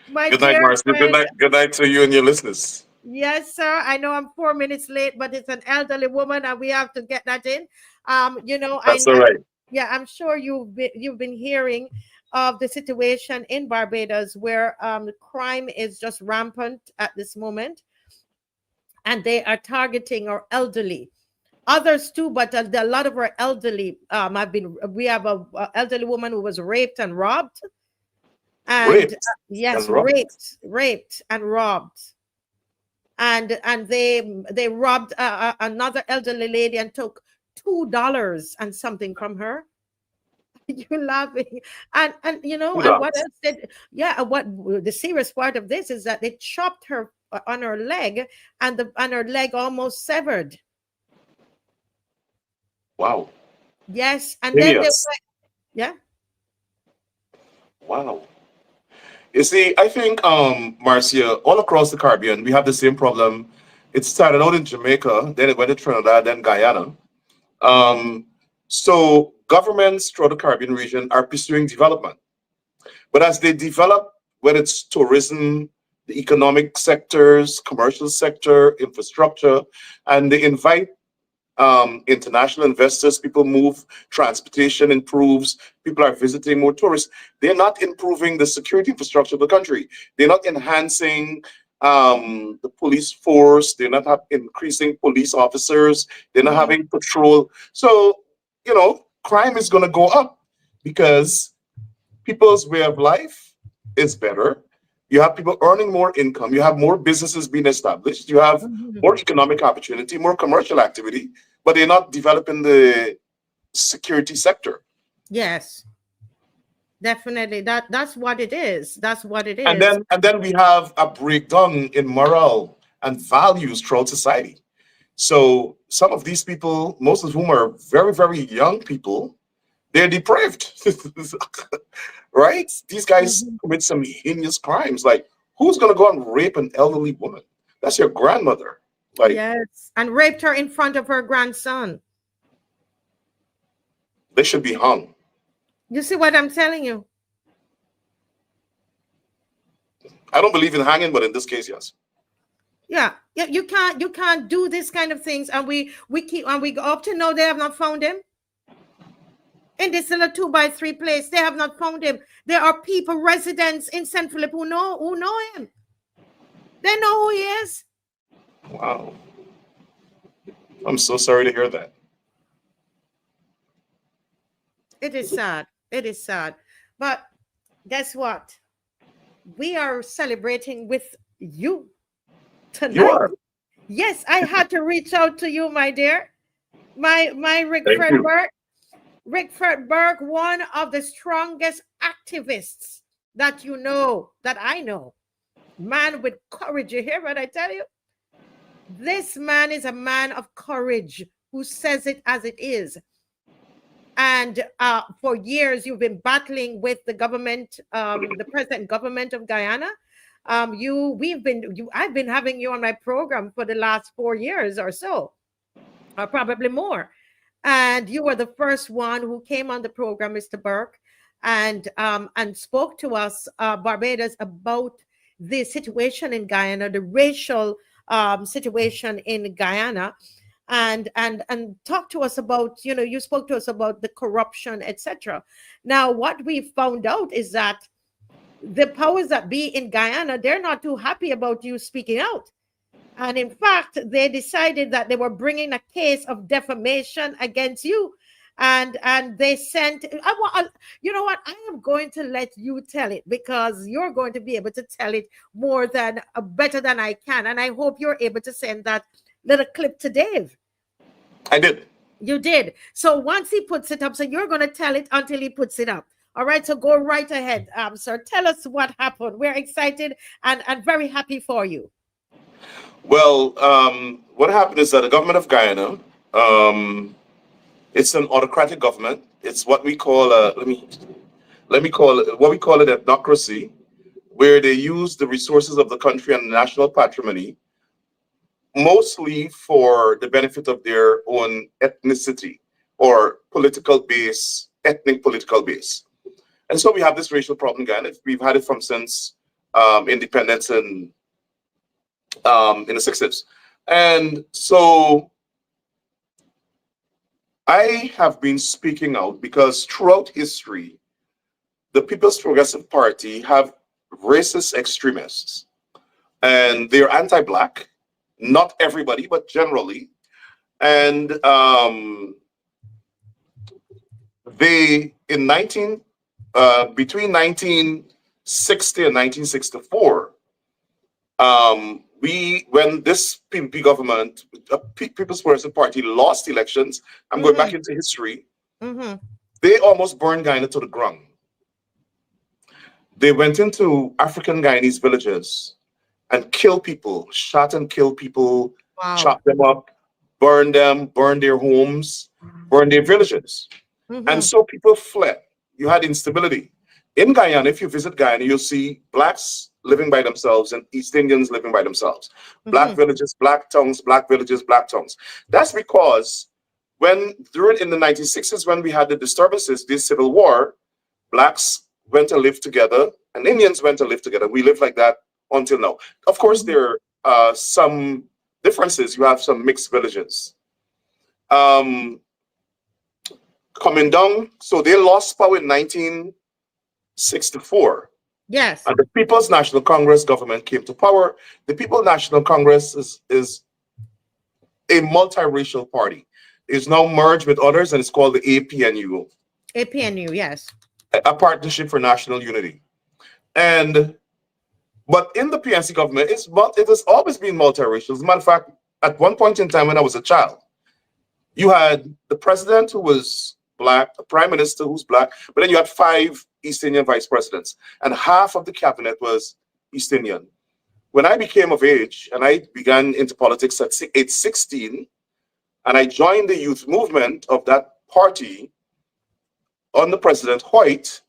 My Good night, dear Marcia. Good friend. night. Good night to you and your listeners. Yes, sir. I know I'm 4 minutes late, but it's an elderly woman, and we have to get that in. That's all right. Yeah, I'm sure you've been hearing of the situation in Barbados where crime is just rampant at this moment, and they are targeting our elderly. Others too, but a lot of our elderly have been. We have a elderly woman who was raped and robbed, and Raped yes, and robbed. raped and robbed, and they robbed another elderly lady and took $2 and something from her. You're laughing. And Who and what does? else did, yeah, what the serious part of this is that they chopped her on her leg, and her leg almost severed. Wow. Yes, and then they Hideous. were, yeah. Wow. You see, I think, Marcia, all across the Caribbean, we have the same problem. It started out in Jamaica, then it went to Trinidad, then Guyana. Um, so governments throughout the Caribbean region are pursuing development. But as they develop, whether it's tourism, the economic sectors, commercial sector, infrastructure, and they invite international investors, people move, transportation improves, people are visiting, more tourists. They're not improving the security infrastructure of the country. They're not enhancing the police force. They're not increasing police officers. They're not Mhm. having patrol. So, crime is going to go up because people's way of life is better. You have people earning more income. You have more businesses being established. You have Mhm. more economic opportunity, more commercial activity, but they're not developing the security sector. Yes, definitely. That's what it is. That's what it And is. then we have a breakdown in morale and values throughout society. So some of these people, most of whom are very, very young people, they're depraved. Right? These guys Mhm. commit some heinous crimes. Like, who's gonna go and rape an elderly woman? That's your grandmother. Like, Yes, and raped her in front of her grandson. they should be hung. You see what I'm telling you? I don't believe in hanging, but in this case, yes. Yeah, yeah. You can't do this kind of things, and we go up to now. They have not found him in this little 2 by 3 place. They have not found him. There are people, residents in Saint Philip, who know him. They know who he is. Wow. I'm so sorry to hear that. It is sad. It is sad. But guess what? We are celebrating with you You tonight. are. Yes, I had to reach out to you, my dear. My Thank Rickford you. Burke. Rickford Burke, one of the strongest activists that you know, that I know. Man with courage. You hear what I tell you? This man is a man of courage who says it as it is. And for years, you've been battling with the government, the present government of Guyana. I've been having you on my program for the last 4 years or so, or probably more. And you were the first one who came on the program, Mr. Burke, and spoke to us, Barbados, about the situation in Guyana, the racial situation in Guyana, and talk to us about, you spoke to us about the corruption, etc. Now, what we found out is that the powers that be in Guyana, they're not too happy about you speaking out. And in fact, they decided that they were bringing a case of defamation against you. And they sent, you know what? I am going to let you tell it because you're going to be able to tell it more than better than I can. And I hope you're able to send that little clip to Dave. I did. You did. So once he puts it up, so you're going to tell it until he puts it up. All right. So go right ahead, sir. Tell us what happened. We're excited and very happy for you. Well, what happened is that the government of Guyana, um, it's an autocratic government. It's what we call let me call it what we call it ethnocracy, where they use the resources of the country and national patrimony mostly for the benefit of their own ethnicity or political base, ethnic political base. And so we have this racial problem again. We've had it from since independence in the 60s. And so I have been speaking out because throughout history, the People's Progressive Party have racist extremists, and they're anti-black. Not everybody, but generally. And they in 19 between 1960 and 1964, we when this PPP government, People's Progressive Party, lost elections. I'm going back into history. They almost burned Guyana to the ground. They went into African Guyanese villages and killed people, shot and killed people, Wow. chopped them up, burned them, burned their homes, burned their villages. And so people fled. You had instability. In Guyana, if you visit Guyana, you'll see blacks living by themselves and East Indians living by themselves. Black villages, black towns, black villages, black towns. That's because during in the 1960s, when we had the disturbances, this civil war, blacks went to live together and Indians went to live together. We live like that until now. Of course, there are some differences. You have some mixed villages. Coming down, so they lost power in 1964. Yes. And the People's National Congress government came to power. The People's National Congress is a multiracial party. It's now merged with others, and it's called the APNU. APNU, yes. A Partnership for National Unity. But in the PNC government, it has always been multiracial. As a matter of fact, at one point in time when I was a child, you had the president who was black, a prime minister who's black, but then you had 5 East Indian vice presidents, and half of the cabinet was East Indian. When I became of age and I began into politics at age 16, and I joined the youth movement of that party under President Hoyt,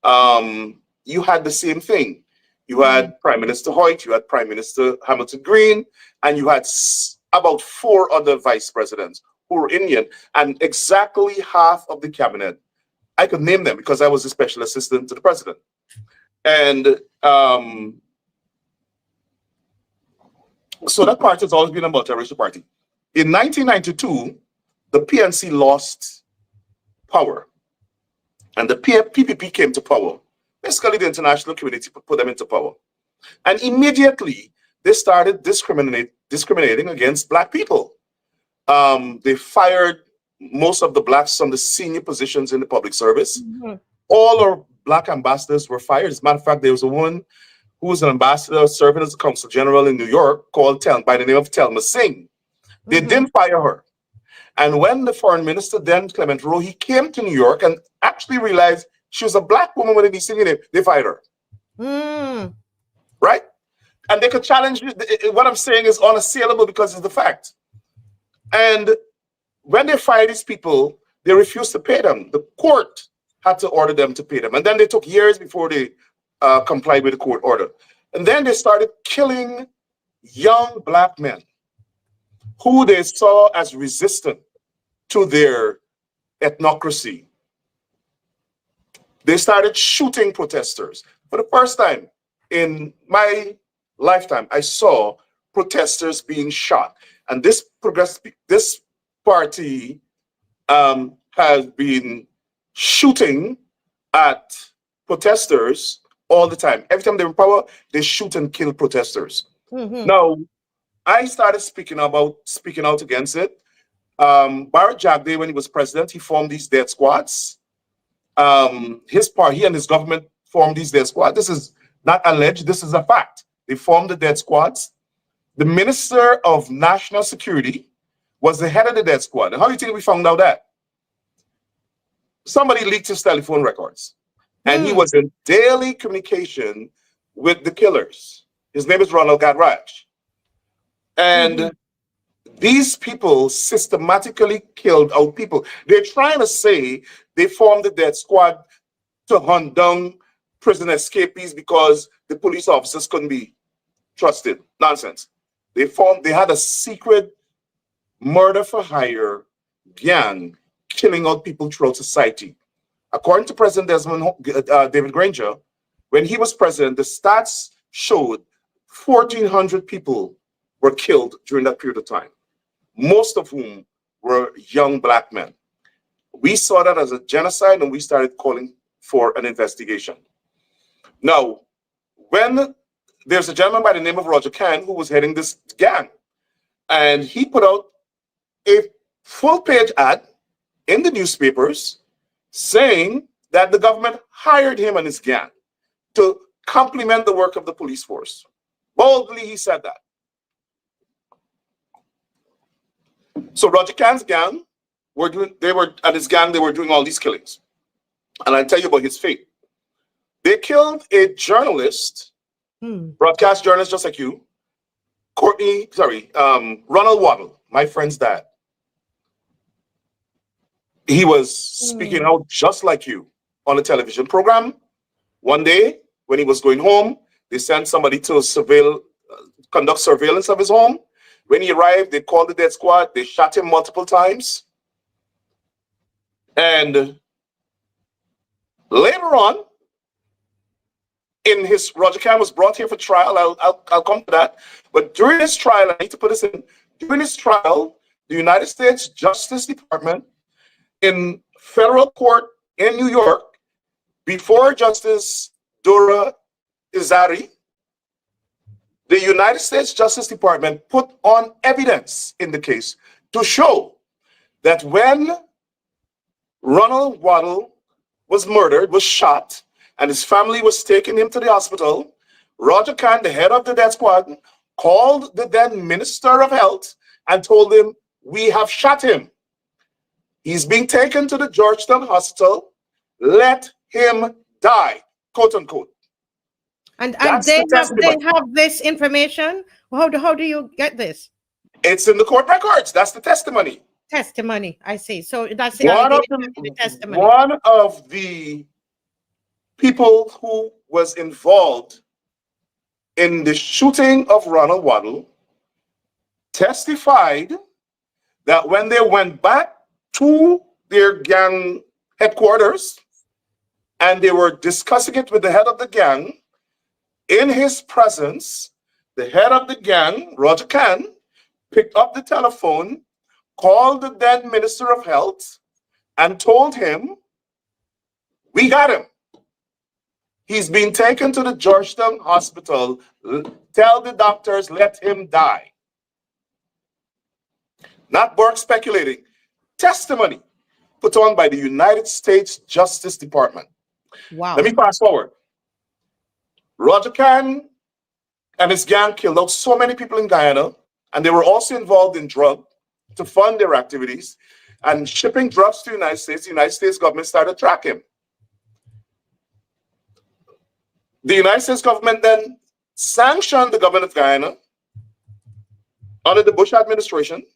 you had the same thing. You had Prime Minister Hoyt, you had Prime Minister Hamilton Green, and you had about 4 other vice presidents who were Indian, and exactly half of the cabinet, I could name them because I was a special assistant to the president. And so that party has always been a multiracial party. In 1992, the PNC lost power, and the PPP came to power. Basically, the international community put them into power. And immediately, they started discriminating against black people. They fired most of the blacks from the senior positions in the public service. All our black ambassadors were fired. As a matter of fact, there was a woman who was an ambassador serving as a consul general in New York called by the name of Thelma Singh. They didn't fire her. And when the foreign minister, then Clement Rowe, he came to New York and actually realized she was a black woman with an East Indian name, they fired her. Right? And they could challenge you. What I'm saying is unassailable because it's the fact. And when they fired these people, they refused to pay them. The court had to order them to pay them. And then they took years before they complied with the court order. And then they started killing young black men who they saw as resistant to their ethnocracy. They started shooting protesters. For the first time in my lifetime, I saw protesters being shot. And this party has been shooting at protesters all the time. Every time they're in power, they shoot and kill protesters. Now, I started speaking out against it. Barrett Jagde, when he was president, he formed these death squads. His party and his government formed these death squads. This is not alleged, this is a fact. They formed the death squads. The Minister of National Security was the head of the death squad. And how do you think we found out that? Somebody leaked his telephone records. And he was in daily communication with the killers. His name is Ronald Gadrach. And these people systematically killed out people. They're trying to say they formed the death squad to hunt down prison escapees because the police officers couldn't be trusted. Nonsense. They had a secret murder for hire gang killing out people throughout society. According to President David Granger, when he was president, the stats showed 1,400 people were killed during that period of time, most of whom were young black men. We saw that as a genocide and we started calling for an investigation. Now, when there's a gentleman by the name of Roger Can who was heading this gang, and he put out a full-page ad in the newspapers saying that the government hired him and his gang to complement the work of the police force. Boldly, he said that. So Roger Can's gang they were doing all these killings. And I'll tell you about his fate. They killed a journalist, broadcast journalist just like you, Ronald Waddle, my friend's dad. He was speaking out just like you on a television program. One day, when he was going home, they sent somebody to conduct surveillance of his home. When he arrived, they called the death squad. They shot him multiple times. And later on, Roger Can was brought here for trial. I'll come to that. But during his trial, I need to put this in. During his trial, the United States Justice Department in federal court in New York, before Justice Dora Izari, the United States Justice Department put on evidence in the case to show that when Ronald Waddle was murdered, was shot, and his family was taking him to the hospital, Roger Can, the head of the death squad, called the then Minister of Health and told him, "We have shot him. He's being taken to the Georgetown hospital. Let him die," quote unquote. And they have this information. How do you get this? It's in the court records. That's the testimony. Testimony, I see. So that's the testimony. One of the people who was involved in the shooting of Ronald Waddle testified that when they went back to their gang headquarters and they were discussing it with the head of the gang, in his presence, the head of the gang, Roger Can, picked up the telephone, called the then Minister of Health, and told him, "We got him. He's been taken to the Georgetown hospital. Tell the doctors, let him die." Not Burke speculating. Testimony put on by the United States Justice Department. Wow. Let me fast forward. Roger Can and his gang killed out so many people in Guyana, and they were also involved in drug to fund their activities and shipping drugs to the United States. The United States government started tracking him. The United States government then sanctioned the government of Guyana under the Bush administration,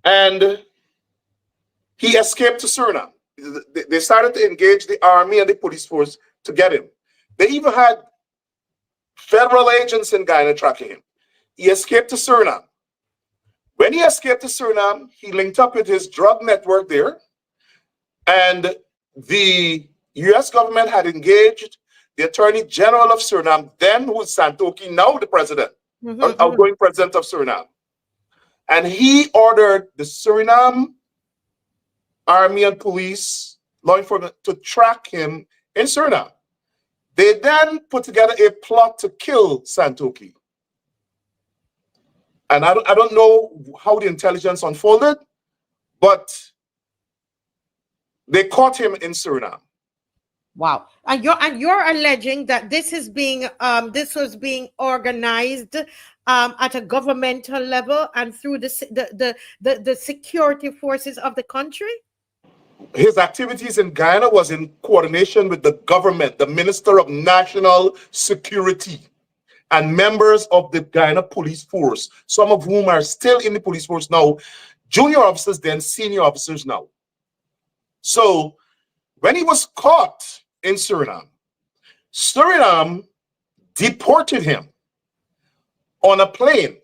and he escaped to Suriname. They started to engage the army and the police force to get him. They even had federal agents in Guyana tracking him. He escaped to Suriname. When he escaped to Suriname, he linked up with his drug network there, and the US government had engaged the Attorney General of Suriname, then who is Santoki, now the president, outgoing president of Suriname. And he ordered the Suriname Army and police, law enforcement, to track him in Suriname. They then put together a plot to kill Santoki. And I don't know how the intelligence unfolded, but they caught him in Suriname. Wow. And you're alleging that this was being organized at a governmental level and through the security forces of the country? His activities in Guyana was in coordination with the government, the Minister of National Security, and members of the Guyana police force, some of whom are still in the police force now, junior officers, then senior officers now. So when he was caught in Suriname, Suriname deported him on a plane.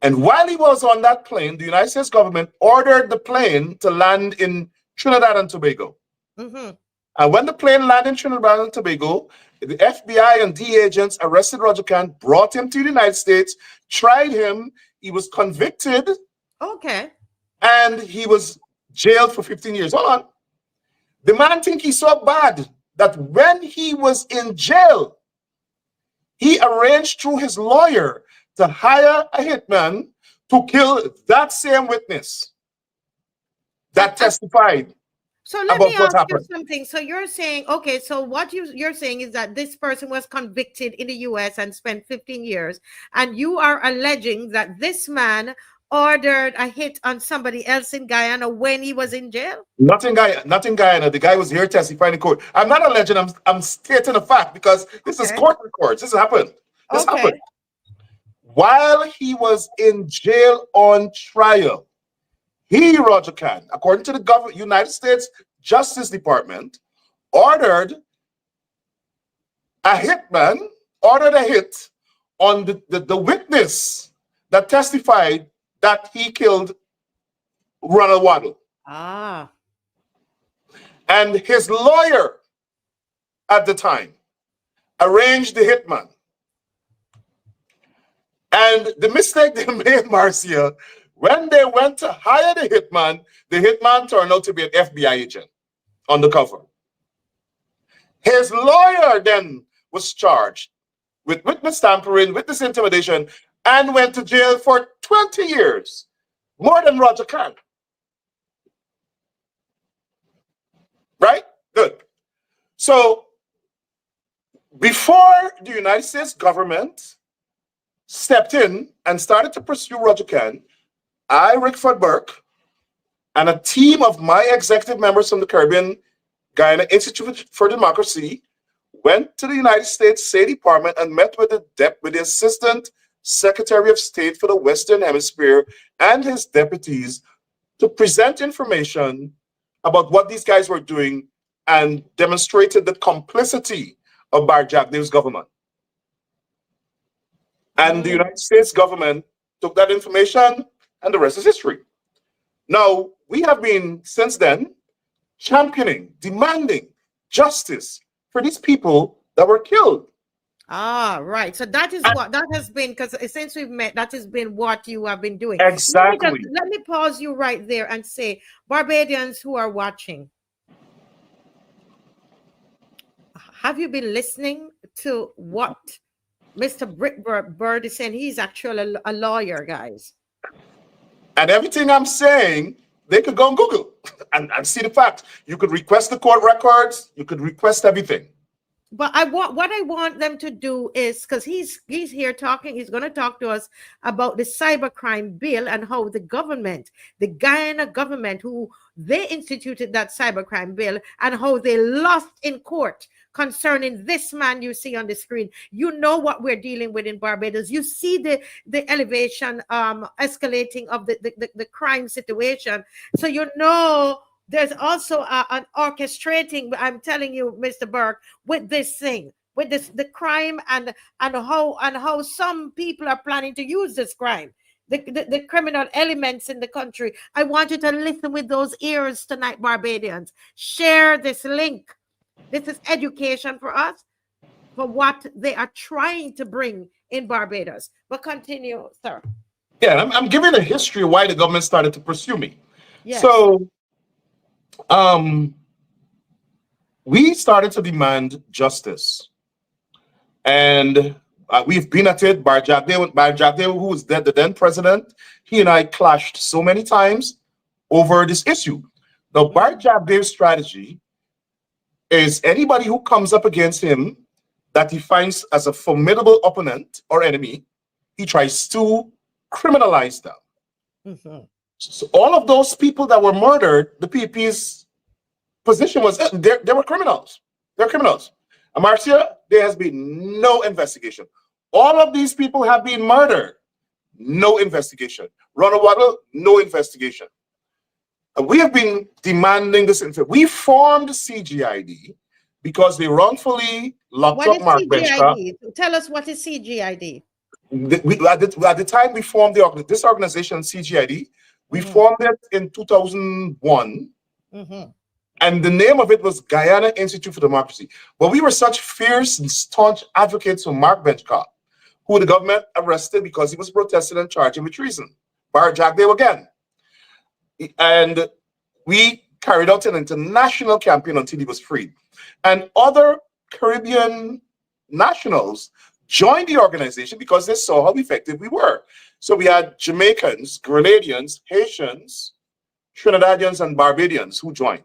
And while he was on that plane, the United States government ordered the plane to land in Trinidad and Tobago. And when the plane landed in Trinidad and Tobago, the FBI and DEA agents arrested Roger Khan, brought him to the United States, tried him. He was convicted. Okay. And he was jailed for 15 years. Hold on. The man think he's so bad that when he was in jail, he arranged through his lawyer to hire a hitman to kill that same witness that testified. So let about me what ask you happened. something. So you're saying, okay, so what you're saying is that this person was convicted in the US and spent 15 years, and you are alleging that this man ordered a hit on somebody else in Guyana when he was in jail? Not in Guyana. Not in Guyana. The guy was here testifying in court. I'm not alleging. I'm stating a fact because this is Okay. court records. This happened. This Okay. happened while he was in jail on trial. He, Roger Khan, according to the United States Justice Department, ordered a hitman, ordered a hit on the witness that testified that he killed Ronald Waddle. Ah. And his lawyer at the time arranged the hitman. And the mistake they made, Marcia, when they went to hire the hitman turned out to be an FBI agent undercover. His lawyer then was charged with witness tampering, witness intimidation, and went to jail for 20 years, more than Roger Khan. Right? Good. So before the United States government stepped in and started to pursue Roger Khan, I, Rickford Burke, and a team of my executive members from the Caribbean Guyana Institute for Democracy went to the United States State Department and met with the Assistant Secretary of State for the Western Hemisphere and his deputies to present information about what these guys were doing and demonstrated the complicity of Barbados government. And the United States government took that information, and the rest is history. Now, we have been, since then, championing, demanding justice for these people that were killed. Ah, right. So that is what that has been, because since we've met, that has been what you have been doing. Exactly. Let me pause you right there and say, Barbadians who are watching, have you been listening to what Mr. Rickford Burke is saying? He's actually a lawyer, guys. And everything I'm saying, they could go on Google and see the fact. You could request the court records. You could request everything. But what I want them to do is, because he's here talking, he's going to talk to us about the cybercrime bill and how the government, the Guyana government, who they instituted that cybercrime bill, and how they lost in court concerning this man you see on the screen. You know what we're dealing with in Barbados. You see the elevation, escalating of the crime situation. So you know there's also an orchestrating, I'm telling you, Mr. Burke, with this thing, with the crime and how some people are planning to use this crime. The criminal elements in the country. I want you to listen with those ears tonight, Barbadians. Share this link. This is education for us, for what they are trying to bring in Barbados. But continue, sir. Yeah, I'm giving a history of why the government started to pursue me. Yes. So, we started to demand justice. And we've been at it. Barjagde, who was the then president, he and I clashed so many times over this issue. Now, Barjagde's strategy is anybody who comes up against him that he finds as a formidable opponent or enemy, he tries to criminalize them. So all of those people that were murdered, the PP's position was they were criminals. They're criminals. And Marcia, there has been no investigation. All of these people have been murdered. No investigation. Ronald Waddle, no investigation. And we have been demanding this. We formed CGID because they wrongfully locked up Mark Benchka. Tell us, what is CGID? At the time we formed this organization, CGID, we formed it in 2001. And the name of it was Guyana Institute for Democracy. But we were such fierce and staunch advocates for Mark Benchcott, who the government arrested because he was protesting and charged him with treason. Bar Jack Dale again. And we carried out an international campaign until he was freed. And other Caribbean nationals joined the organization because they saw how effective we were. So we had Jamaicans, Grenadians, Haitians, Trinidadians, and Barbadians who joined.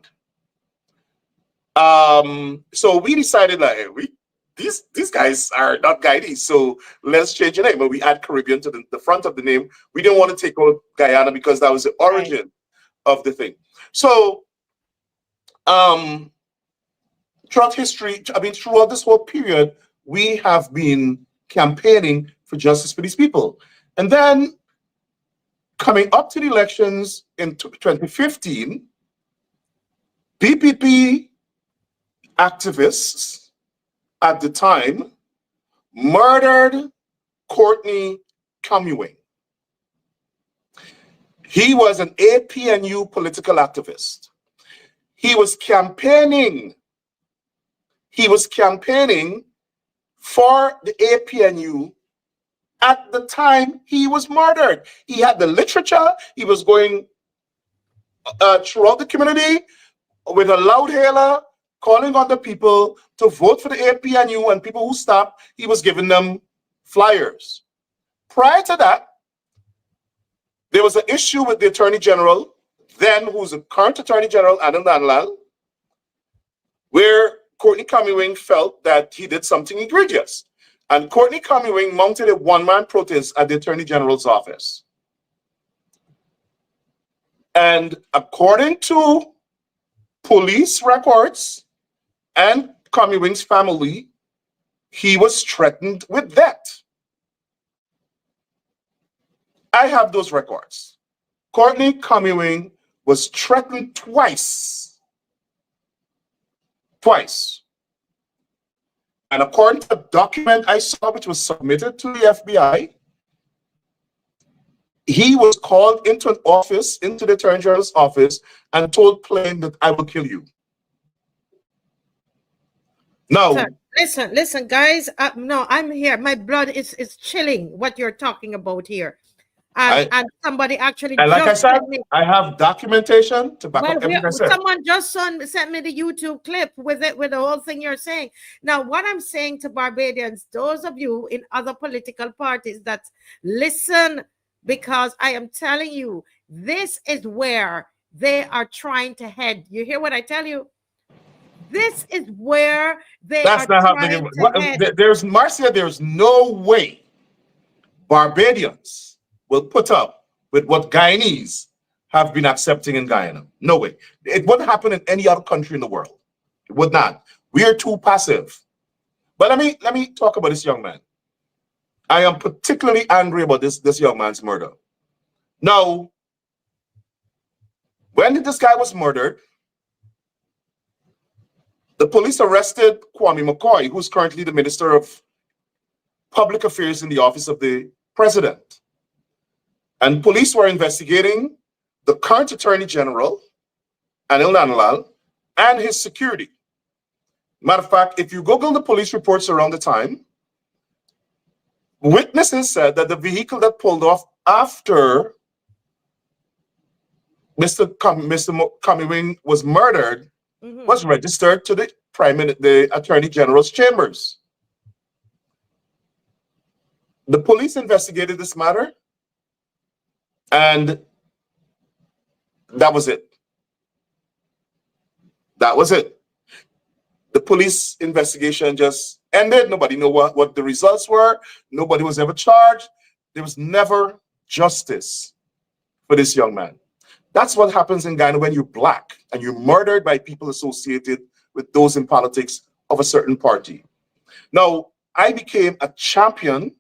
So we decided like, hey, these guys are not Guyanese, so let's change the name. But we add Caribbean to the front of the name. We didn't want to take out Guyana because that was the origin of the thing. So throughout history, I mean, throughout this whole period, we have been campaigning for justice for these people. And then coming up to the elections in 2015, PPP activists at the time murdered Courtney Camuing. He was an APNU political activist. He was campaigning for the APNU at the time he was murdered. He had the literature. He was going throughout the community with a loud hailer, calling on the people to vote for the APNU, and people who stopped, he was giving them flyers. Prior to that, there was an issue with the Attorney General, then who's the current Attorney General, Anil Nanlal, where Courtney Camuing felt that he did something egregious. And Courtney Camuing mounted a one-man protest at the Attorney General's office. And according to police records and Camuing's family, he was threatened with death. I have those records. Courtney Camuing was threatened twice. Twice. And according to the document I saw, which was submitted to the FBI, he was called into an office, into the Attorney General's office, and told plain that I will kill you. Now, listen, guys. No, I'm here. My blood is chilling. What you're talking about here, and somebody actually. And like I said, I have documentation to back up everything I said. Someone just sent me the YouTube clip with the whole thing you're saying. Now, what I'm saying to Barbadians, those of you in other political parties that listen, because I am telling you, this is where they are trying to head. You hear what I tell you? This is where they That's are not trying happening. to head. There's Marcia, there's no way Barbadians will put up with what Guyanese have been accepting in Guyana. No way. It wouldn't happen in any other country in the world. It would not. We are too passive. But let me talk about this young man. I am particularly angry about this young man's murder. Now, when this guy was murdered, the police arrested Kwame McCoy, who's currently the Minister of Public Affairs in the Office of the President. And police were investigating the current Attorney General, Anil Nanlal, and his security. Matter of fact, if you Google the police reports around the time, witnesses said that the vehicle that pulled off after Mr. Camuing was murdered was registered to the Attorney General's chambers. The police investigated this matter, and that was it. That was it. The police investigation just ended. Nobody knew what the results were. Nobody was ever charged. There was never justice for this young man. That's what happens in Guyana when you're black and you're murdered by people associated with those in politics of a certain party. Now, I became a champion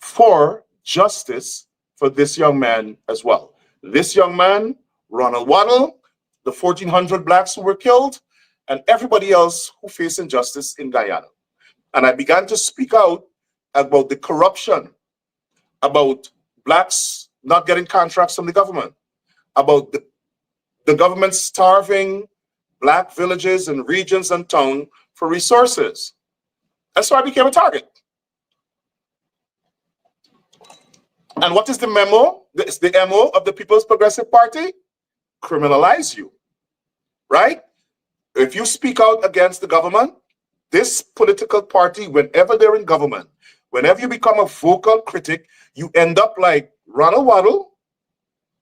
for justice for this young man as well. This young man, Ronald Waddle, the 1,400 blacks who were killed, and everybody else who faced injustice in Guyana. And I began to speak out about the corruption, about blacks not getting contracts from the government, about the government starving Black villages and regions and town for resources. And so I became a target. And what is the memo? It's the MO of the People's Progressive Party? Criminalize you, right? If you speak out against the government, this political party, whenever they're in government, whenever you become a vocal critic, you end up like Ronald Waddle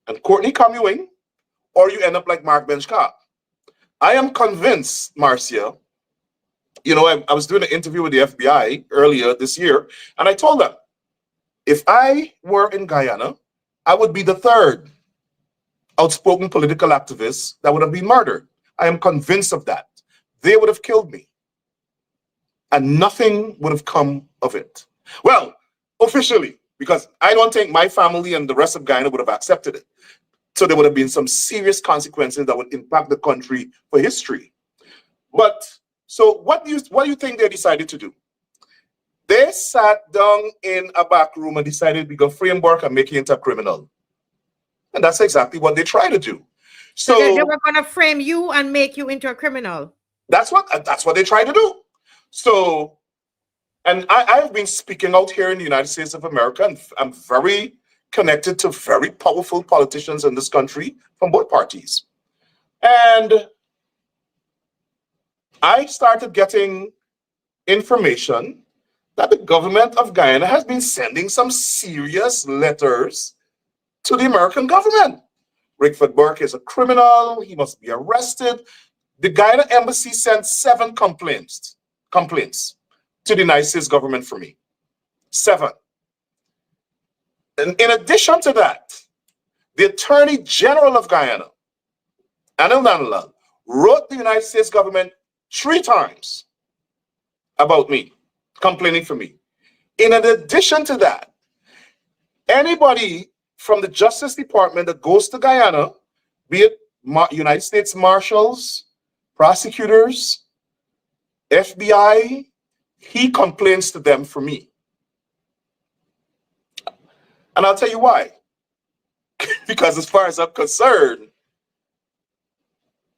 and Courtney Commuing, or you end up like Mark Benchka. I am convinced, Marcia, you know, I was doing an interview with the FBI earlier this year, and I told them, if I were in Guyana, I would be the third outspoken political activist that would have been murdered. I am convinced of that. They would have killed me, and nothing would have come of it. Well, officially, because I don't think my family and the rest of Guyana would have accepted it. So there would have been some serious consequences that would impact the country for history. But so what do you think they decided to do? They sat down in a back room and decided we're going to frame Burke and make him into a criminal. And that's exactly what they try to do. So they were going to frame you and make you into a criminal. That's what they try to do. So, and I've been speaking out here in the United States of America, and I'm very connected to very powerful politicians in this country from both parties. And I started getting information that the government of Guyana has been sending some serious letters to the American government. Rickford Burke is a criminal. He must be arrested. The Guyana embassy sent 7 complaints to the United States government for me. 7. And in addition to that, the Attorney General of Guyana, Anil Nanalal, wrote the United States government 3 times about me, complaining for me. In addition to that, anybody from the Justice Department that goes to Guyana, be it United States Marshals, prosecutors, FBI, he complains to them for me. And I'll tell you why. Because as far as I'm concerned,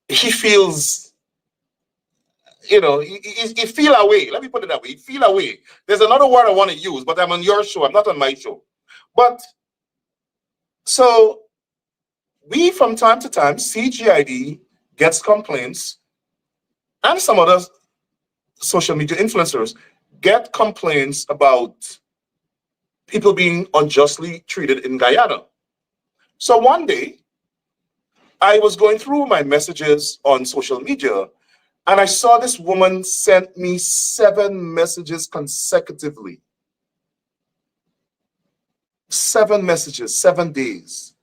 he feels, you know, he feel away. Let me put it that way. He feel away. There's another word I want to use, but I'm on your show. I'm not on my show. But so we, from time to time, CGID gets complaints, and some other social media influencers get complaints about people being unjustly treated in Guyana. So one day, I was going through my messages on social media, and I saw this woman sent me 7 messages consecutively. 7 messages, 7 days.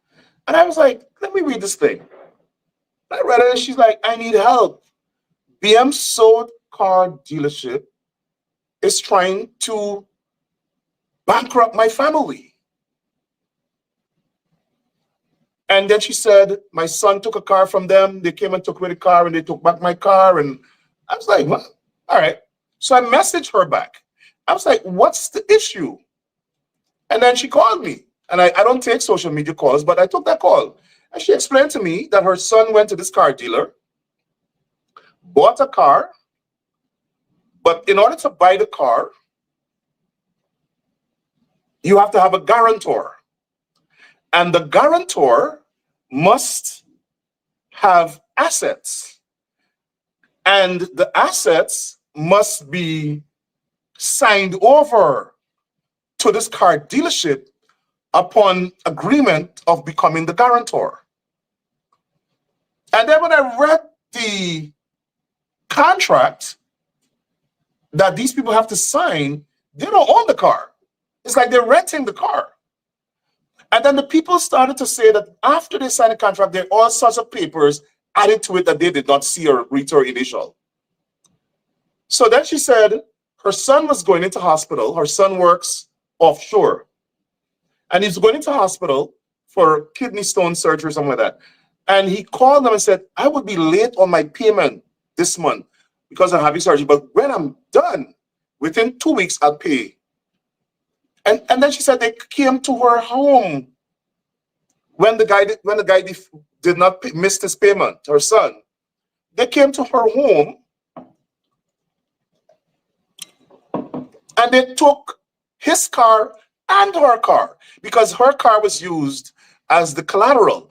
And I was like, let me read this thing. I read it, and she's like, I need help. BM Sold Car Dealership is trying to bankrupt my family. And then she said, my son took a car from them. They came and took away the car, and they took back my car. And I was like, what? All right. So I messaged her back. I was like, what's the issue? And then she called me. And I don't take social media calls, but I took that call. And she explained to me that her son went to this car dealer, bought a car, but in order to buy the car, you have to have a guarantor. And the guarantor must have assets. And the assets must be signed over to this car dealership upon agreement of becoming the guarantor. And then when I read the contract that these people have to sign, they don't own the car. It's like they're renting the car. And then the people started to say that after they signed the contract, there are all sorts of papers added to it that they did not see or agree to or initial. So then she said her son was going into hospital. Her son works offshore. And he's going into hospital for kidney stone surgery or something like that. And he called them and said, I would be late on my payment this month because I'm having surgery. But when I'm done, within 2 weeks, I'll pay. And then she said they came to her home when the guy did not miss his payment, her son. They came to her home and they took his car and her car because her car was used as the collateral.